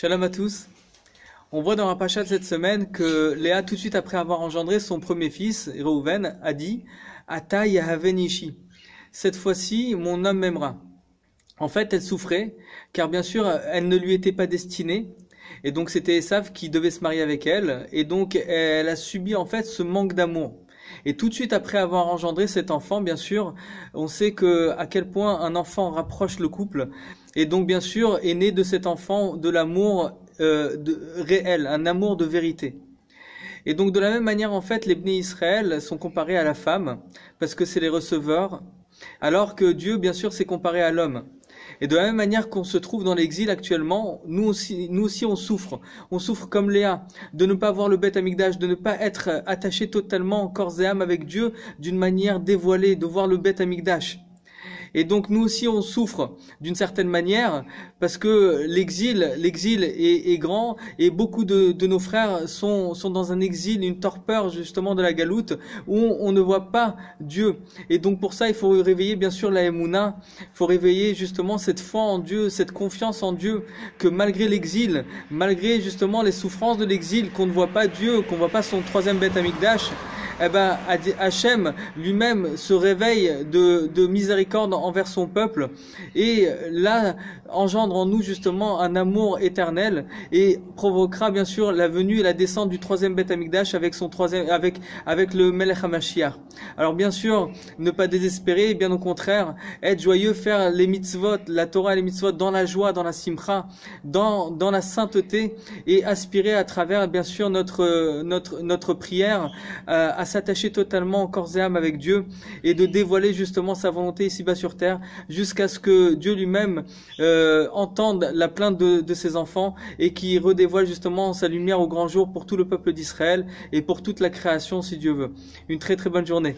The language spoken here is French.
Shalom à tous. On voit dans la paracha de cette semaine que Léa, tout de suite après avoir engendré son premier fils, Reuven, a dit « Ata yahaven ishi ». Cette fois-ci, mon homme m'aimera. En fait, elle souffrait, car bien sûr, elle ne lui était pas destinée. Et donc, c'était Esav qui devait se marier avec elle. Et donc, elle a subi en fait ce manque d'amour. Et tout de suite après avoir engendré cet enfant, bien sûr, on sait à quel point un enfant rapproche le couple. Et donc, bien sûr, est né de cet enfant de l'amour réel, un amour de vérité. Et donc, de la même manière, en fait, les Bnei Israël sont comparés à la femme, parce que c'est les receveurs, alors que Dieu, bien sûr, s'est comparé à l'homme. Et de la même manière qu'on se trouve dans l'exil actuellement, nous aussi on souffre. On souffre comme Léa, de ne pas voir le Beth Amikdash, de ne pas être attaché totalement corps et âme avec Dieu d'une manière dévoilée, de voir le Beth Amikdash. Et donc nous aussi on souffre d'une certaine manière parce que l'exil est grand et beaucoup de nos frères sont dans un exil, une torpeur justement de la galoute où on ne voit pas Dieu. Et donc pour ça il faut réveiller bien sûr la Emouna, il faut réveiller justement cette foi en Dieu, cette confiance en Dieu, que malgré l'exil, malgré justement les souffrances de l'exil, qu'on ne voit pas Dieu, qu'on ne voit pas son troisième Beth Amikdash, eh ben, Hachem lui-même se réveille de miséricorde envers son peuple et là engendre en nous justement un amour éternel et provoquera bien sûr la venue et la descente du troisième Beth Amikdash avec le Melech HaMashiach. Alors bien sûr, ne pas désespérer, bien au contraire, être joyeux, faire les mitzvot, la Torah et les mitzvot dans la joie, dans la simcha, dans la sainteté et aspirer à travers bien sûr notre prière à s'attacher totalement corps et âme avec Dieu et de dévoiler justement sa volonté ici-bas sur terre jusqu'à ce que Dieu lui-même entende la plainte de ses enfants et qui redévoile justement sa lumière au grand jour pour tout le peuple d'Israël et pour toute la création si Dieu veut. Une très très bonne journée.